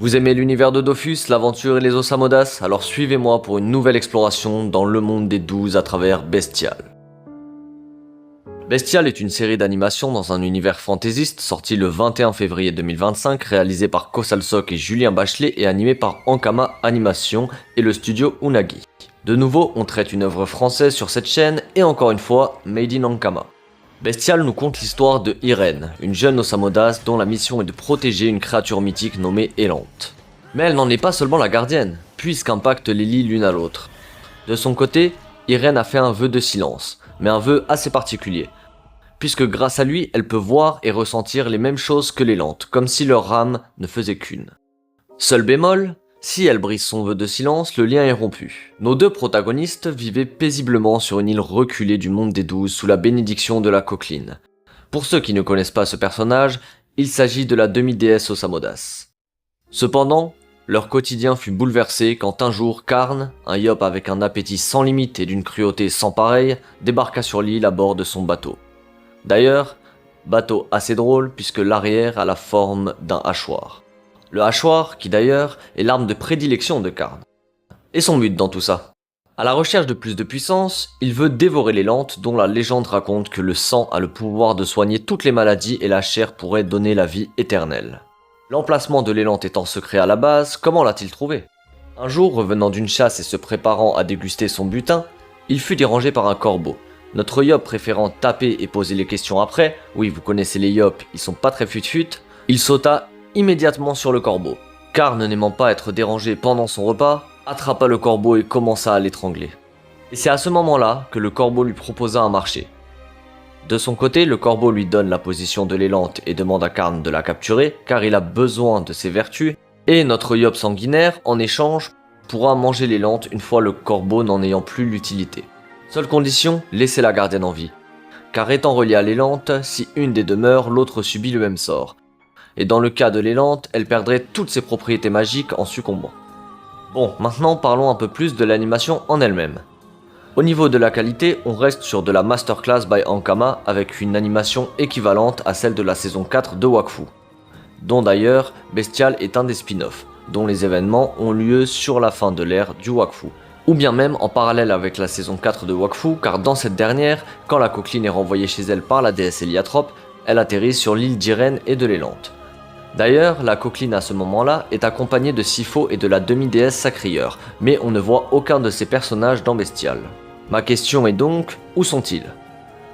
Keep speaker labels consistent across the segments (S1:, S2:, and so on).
S1: Vous aimez l'univers de Dofus, l'aventure et les Osamodas? Alors suivez-moi pour une nouvelle exploration dans le monde des 12 à travers Bestial. Bestial est une série d'animation dans un univers fantaisiste sortie le 21 février 2025, réalisée par Kosalsok et Julien Bachelet et animée par Ankama Animation et le studio Unagi. De nouveau, on traite une œuvre française sur cette chaîne et encore une fois, Made in Ankama. Bestial nous conte l'histoire de Irène, une jeune Osamodas dont la mission est de protéger une créature mythique nommée Elante. Mais elle n'en est pas seulement la gardienne, puisqu'un pacte les lie l'une à l'autre. De son côté, Irène a fait un vœu de silence, mais un vœu assez particulier, puisque grâce à lui, elle peut voir et ressentir les mêmes choses que l'Elante, comme si leur âme ne faisait qu'une. Seul bémol, si elle brise son vœu de silence, le lien est rompu. Nos deux protagonistes vivaient paisiblement sur une île reculée du monde des 12 sous la bénédiction de la Coqueline. Pour ceux qui ne connaissent pas ce personnage, il s'agit de la demi-déesse Osamodas. Cependant, leur quotidien fut bouleversé quand un jour Karn, un yop avec un appétit sans limite et d'une cruauté sans pareille, débarqua sur l'île à bord de son bateau. D'ailleurs, bateau assez drôle puisque l'arrière a la forme d'un hachoir. Le hachoir, qui d'ailleurs est l'arme de prédilection de Karn. Et son but dans tout ça? À la recherche de plus de puissance, il veut dévorer l'Elante dont la légende raconte que le sang a le pouvoir de soigner toutes les maladies et la chair pourrait donner la vie éternelle. L'emplacement de l'Elante étant secret à la base, comment l'a-t-il trouvé? Un jour, revenant d'une chasse et se préparant à déguster son butin, il fut dérangé par un corbeau. Notre yop préférant taper et poser les questions après, oui vous connaissez les yops, ils sont pas très fut-fut, il sauta immédiatement sur le corbeau. Karn, n'aimant pas être dérangé pendant son repas, attrapa le corbeau et commença à l'étrangler. Et c'est à ce moment-là que le corbeau lui proposa un marché. De son côté, le corbeau lui donne la position de l'Elante et demande à Karn de la capturer car il a besoin de ses vertus, et notre yop sanguinaire, en échange, pourra manger l'Elante une fois le corbeau n'en ayant plus l'utilité. Seule condition, laisser la gardienne en vie. Car étant reliée à l'Elante, si une des deux meurt, l'autre subit le même sort. Et dans le cas de l'Elante, elle perdrait toutes ses propriétés magiques en succombant. Bon, maintenant parlons un peu plus de l'animation en elle-même. Au niveau de la qualité, on reste sur de la masterclass by Ankama avec une animation équivalente à celle de la saison 4 de Wakfu, dont d'ailleurs Bestial est un des spin-offs, dont les événements ont lieu sur la fin de l'ère du Wakfu, ou bien même en parallèle avec la saison 4 de Wakfu, car dans cette dernière, quand la Coqueline est renvoyée chez elle par la déesse Héliatrope, elle atterrit sur l'île d'Irène et de l'Elante. D'ailleurs, la Coqueline à ce moment-là est accompagnée de Sipho et de la demi-déesse Sacrieur, mais on ne voit aucun de ces personnages dans Bestial. Ma question est donc, où sont-ils?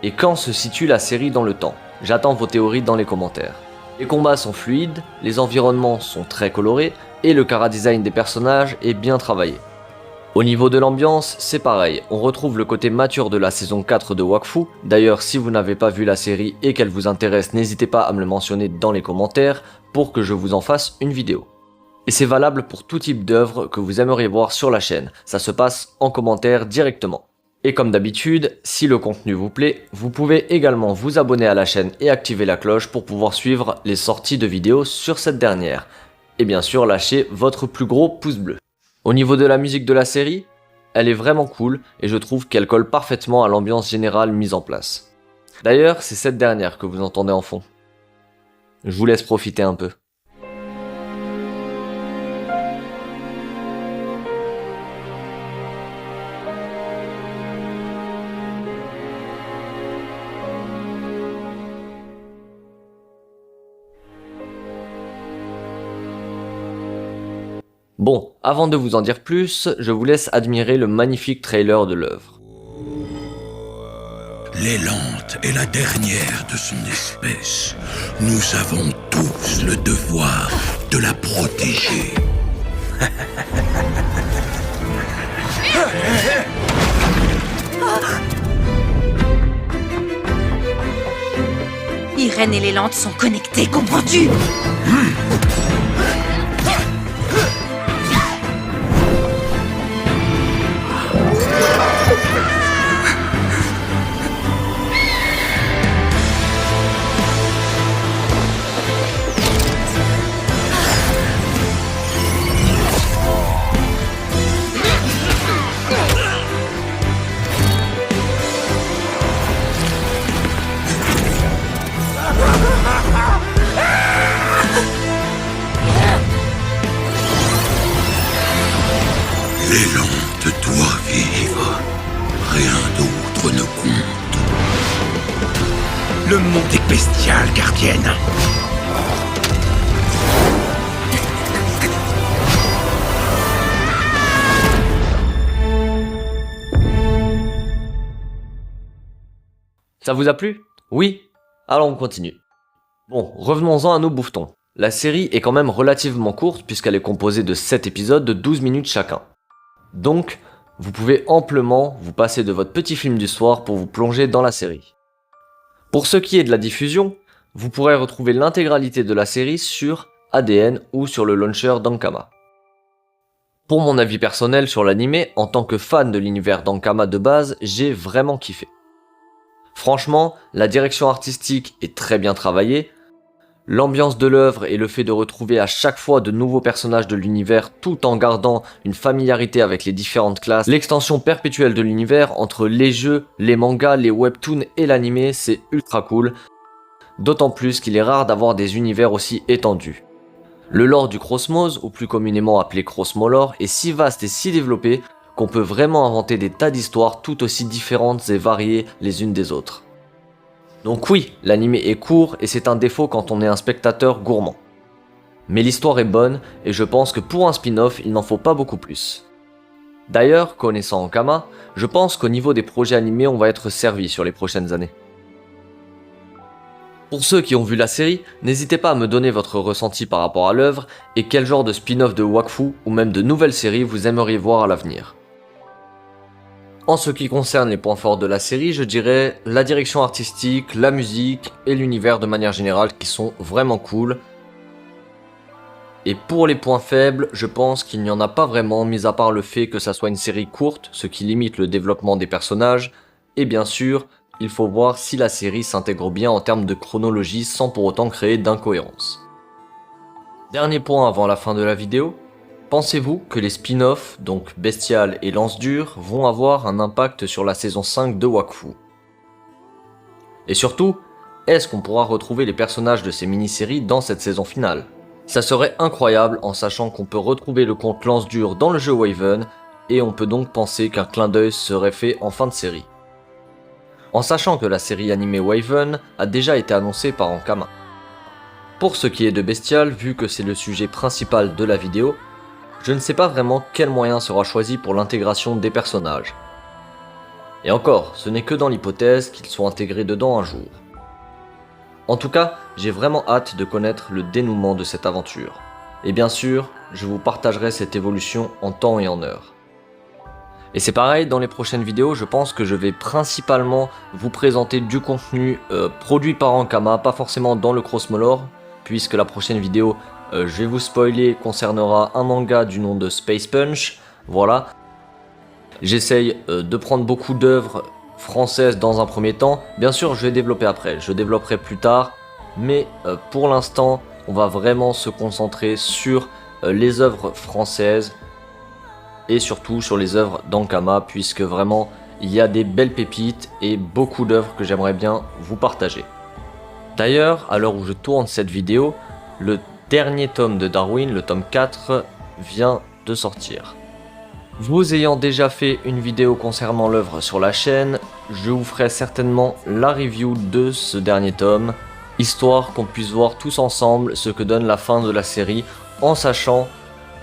S1: Et quand se situe la série dans le temps? J'attends vos théories dans les commentaires. Les combats sont fluides, les environnements sont très colorés, et le chara-design des personnages est bien travaillé. Au niveau de l'ambiance, c'est pareil, on retrouve le côté mature de la saison 4 de Wakfu. D'ailleurs, si vous n'avez pas vu la série et qu'elle vous intéresse, n'hésitez pas à me le mentionner dans les commentaires pour que je vous en fasse une vidéo. Et c'est valable pour tout type d'œuvre que vous aimeriez voir sur la chaîne, ça se passe en commentaire directement. Et comme d'habitude, si le contenu vous plaît, vous pouvez également vous abonner à la chaîne et activer la cloche pour pouvoir suivre les sorties de vidéos sur cette dernière. Et bien sûr, lâchez votre plus gros pouce bleu. Au niveau de la musique de la série, elle est vraiment cool et je trouve qu'elle colle parfaitement à l'ambiance générale mise en place. D'ailleurs, c'est cette dernière que vous entendez en fond. Je vous laisse profiter un peu. Bon, avant de vous en dire plus, je vous laisse admirer le magnifique trailer de l'œuvre.
S2: L'Elante est la dernière de son espèce. Nous avons tous le devoir de la protéger.
S3: Irène et l'Elante sont connectés, comprends-tu?
S2: L'élante doit vivre. Rien d'autre ne compte. Le monde est bestial, gardienne.
S1: Ça vous a plu? Oui? Alors on continue. Bon, revenons-en à nos bouffetons. La série est quand même relativement courte puisqu'elle est composée de 7 épisodes de 12 minutes chacun. Donc, vous pouvez amplement vous passer de votre petit film du soir pour vous plonger dans la série. Pour ce qui est de la diffusion, vous pourrez retrouver l'intégralité de la série sur ADN ou sur le launcher d'Ankama. Pour mon avis personnel sur l'anime, en tant que fan de l'univers d'Ankama de base, j'ai vraiment kiffé. Franchement, la direction artistique est très bien travaillée, l'ambiance de l'œuvre et le fait de retrouver à chaque fois de nouveaux personnages de l'univers tout en gardant une familiarité avec les différentes classes, l'extension perpétuelle de l'univers entre les jeux, les mangas, les webtoons et l'anime, c'est ultra cool, d'autant plus qu'il est rare d'avoir des univers aussi étendus. Le lore du Crossmose, ou plus communément appelé Crossmolore, est si vaste et si développé qu'on peut vraiment inventer des tas d'histoires tout aussi différentes et variées les unes des autres. Donc oui, l'anime est court et c'est un défaut quand on est un spectateur gourmand. Mais l'histoire est bonne et je pense que pour un spin-off, il n'en faut pas beaucoup plus. D'ailleurs, connaissant Ankama, je pense qu'au niveau des projets animés, on va être servi sur les prochaines années. Pour ceux qui ont vu la série, n'hésitez pas à me donner votre ressenti par rapport à l'œuvre et quel genre de spin-off de Wakfu ou même de nouvelles séries vous aimeriez voir à l'avenir. En ce qui concerne les points forts de la série, je dirais la direction artistique, la musique et l'univers de manière générale qui sont vraiment cool. Et pour les points faibles, je pense qu'il n'y en a pas vraiment, mis à part le fait que ça soit une série courte, ce qui limite le développement des personnages, et bien sûr, il faut voir si la série s'intègre bien en termes de chronologie sans pour autant créer d'incohérences. Dernier point avant la fin de la vidéo. Pensez-vous que les spin-offs, donc Bestial et Lance Dure, vont avoir un impact sur la saison 5 de Wakfu? Et surtout, est-ce qu'on pourra retrouver les personnages de ces mini-séries dans cette saison finale? Ça serait incroyable en sachant qu'on peut retrouver le compte Lance Dure dans le jeu Waven, et on peut donc penser qu'un clin d'œil serait fait en fin de série. En sachant que la série animée Waven a déjà été annoncée par Ankama. Pour ce qui est de Bestial, vu que c'est le sujet principal de la vidéo, je ne sais pas vraiment quel moyen sera choisi pour l'intégration des personnages. Et encore, ce n'est que dans l'hypothèse qu'ils soient intégrés dedans un jour. En tout cas, j'ai vraiment hâte de connaître le dénouement de cette aventure. Et bien sûr, je vous partagerai cette évolution en temps et en heure. Et c'est pareil, dans les prochaines vidéos, je pense que je vais principalement vous présenter du contenu produit par Ankama, pas forcément dans le Crossmolore, puisque la prochaine vidéo, je vais vous spoiler, concernera un manga du nom de Space Punch, voilà. J'essaye de prendre beaucoup d'œuvres françaises dans un premier temps, bien sûr je vais développer après, je développerai plus tard, mais pour l'instant, on va vraiment se concentrer sur les œuvres françaises, et surtout sur les œuvres d'Ankama, puisque vraiment, il y a des belles pépites et beaucoup d'œuvres que j'aimerais bien vous partager. D'ailleurs, à l'heure où je tourne cette vidéo, le dernier tome de Darwin, le tome 4, vient de sortir. Vous ayant déjà fait une vidéo concernant l'œuvre sur la chaîne, je vous ferai certainement la review de ce dernier tome, histoire qu'on puisse voir tous ensemble ce que donne la fin de la série, en sachant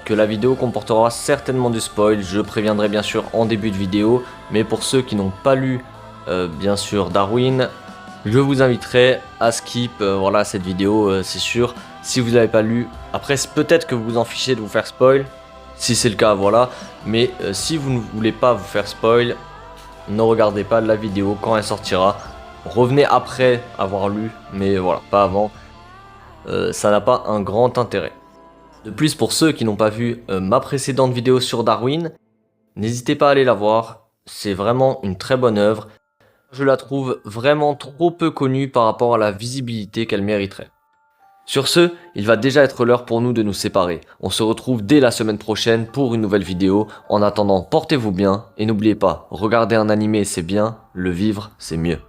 S1: que la vidéo comportera certainement du spoil, je préviendrai bien sûr en début de vidéo, mais pour ceux qui n'ont pas lu bien sûr Darwin, je vous inviterai à skip voilà, cette vidéo, c'est sûr, si vous n'avez pas lu. Après, peut-être que vous vous en fichez de vous faire spoil, si c'est le cas, voilà, mais si vous ne voulez pas vous faire spoil, ne regardez pas la vidéo quand elle sortira, revenez après avoir lu, mais voilà, pas avant, ça n'a pas un grand intérêt. De plus, pour ceux qui n'ont pas vu ma précédente vidéo sur Darwin, n'hésitez pas à aller la voir, c'est vraiment une très bonne œuvre. Je la trouve vraiment trop peu connue par rapport à la visibilité qu'elle mériterait. Sur ce, il va déjà être l'heure pour nous de nous séparer. On se retrouve dès la semaine prochaine pour une nouvelle vidéo. En attendant, portez-vous bien et n'oubliez pas, regarder un animé c'est bien, le vivre c'est mieux.